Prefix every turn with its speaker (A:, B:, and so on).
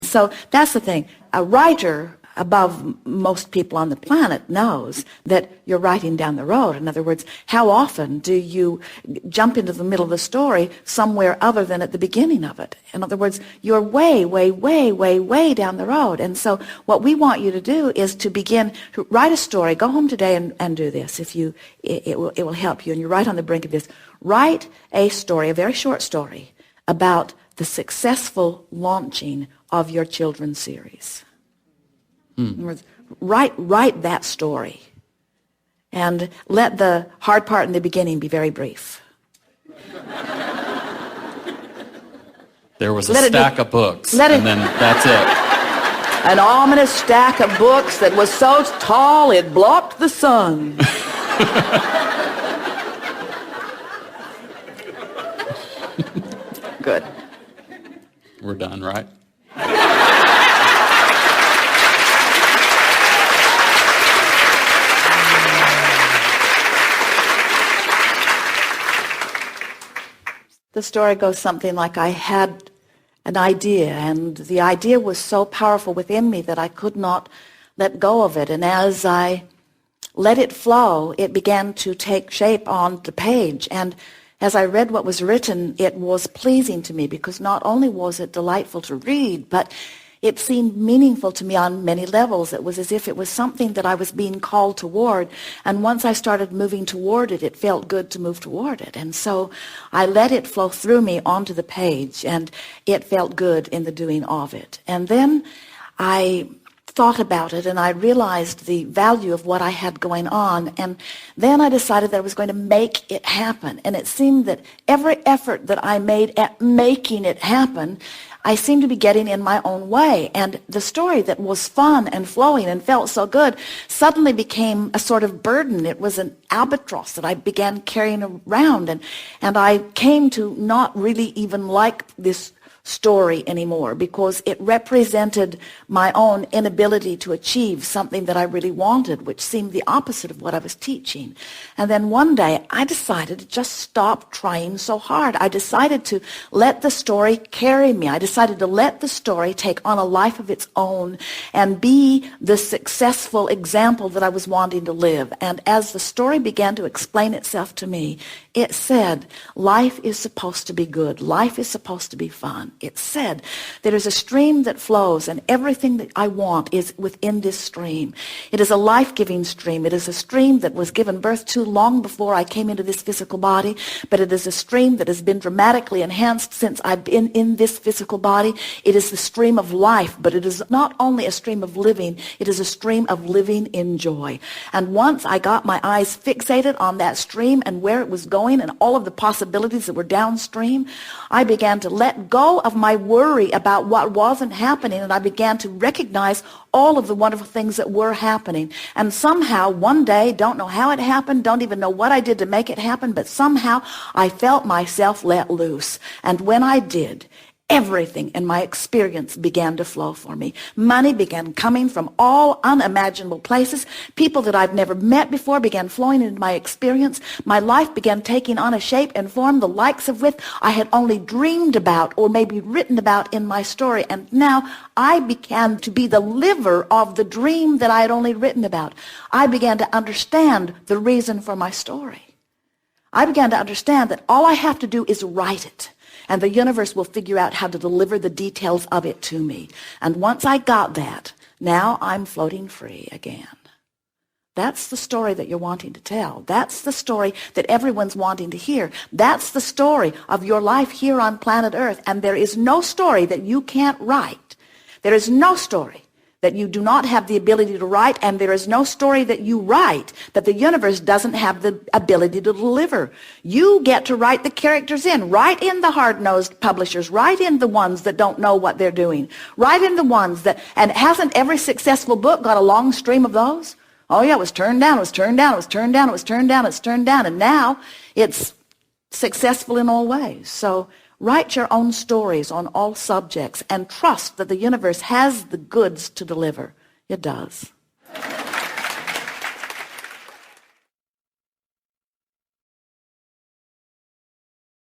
A: So that's the thing. A writer, above most people on the planet, knows that you're writing down the road. In other words, how often do you jump into the middle of the story somewhere other than at the beginning of it? In other words, you're way, way, way, way, way down the road. And so what we want you to do is to begin to write a story. Go home today and do this. It will help you. And you're right on the brink of this. Write a story, a very short story, about the successful launching of your children's series. In other words, write that story, and let the hard part in the beginning be very brief.
B: There was a stack of books, and then that's it.
A: An ominous stack of books that was so tall it blocked the sun. Good.
B: We're done, right?
A: The story goes something like, I had an idea, and the idea was so powerful within me that I could not let go of it. And as I let it flow, it began to take shape on the page. And as I read what was written, it was pleasing to me, because not only was it delightful to read, but it seemed meaningful to me on many levels. It was as if it was something that I was being called toward. And once I started moving toward it, it felt good to move toward it. And so I let it flow through me onto the page, and it felt good in the doing of it. And then I thought about it, and I realized the value of what I had going on. And then I decided that I was going to make it happen. And it seemed that every effort that I made at making it happen, I seemed to be getting in my own way. And the story that was fun and flowing and felt so good suddenly became a sort of burden. It was an albatross that I began carrying around. And I came to not really even like this story anymore, because it represented my own inability to achieve something that I really wanted, which seemed the opposite of what I was teaching. And then one day I decided to just stop trying so hard. I decided to let the story carry me. I decided to let the story take on a life of its own and be the successful example that I was wanting to live. And as the story began to explain itself to me, it said, life is supposed to be good. Life is supposed to be fun. It said, there is a stream that flows, and everything that I want is within this stream. It is a life-giving stream. It is a stream that was given birth to long before I came into this physical body, but it is a stream that has been dramatically enhanced since I've been in this physical body. It is the stream of life, but it is not only a stream of living, it is a stream of living in joy. And once I got my eyes fixated on that stream and where it was going and all of the possibilities that were downstream, I began to let go of my worry about what wasn't happening, and I began to recognize all of the wonderful things that were happening. And somehow, one day, don't know how it happened, don't even know what I did to make it happen, but somehow I felt myself let loose. And when I did, everything in my experience began to flow for me. Money began coming from all unimaginable places. People that I've never met before began flowing into my experience. My life began taking on a shape and form the likes of which I had only dreamed about or maybe written about in my story. And now I began to be the liver of the dream that I had only written about. I began to understand the reason for my story. I began to understand that all I have to do is write it, and the universe will figure out how to deliver the details of it to me. And once I got that, now I'm floating free again. That's the story that you're wanting to tell. That's the story that everyone's wanting to hear. That's the story of your life here on planet Earth. And there is no story that you can't write. There is no story that you do not have the ability to write, and there is no story that you write that the universe doesn't have the ability to deliver. You get to write the characters in. Write in the hard-nosed publishers. Write in the ones that don't know what they're doing. Write in the ones that, and hasn't every successful book got a long stream of those? Oh yeah, it was turned down, it was turned down, it was turned down, it was turned down, it's turned down, and now it's successful in all ways. So write your own stories on all subjects and trust that the universe has the goods to deliver. It does.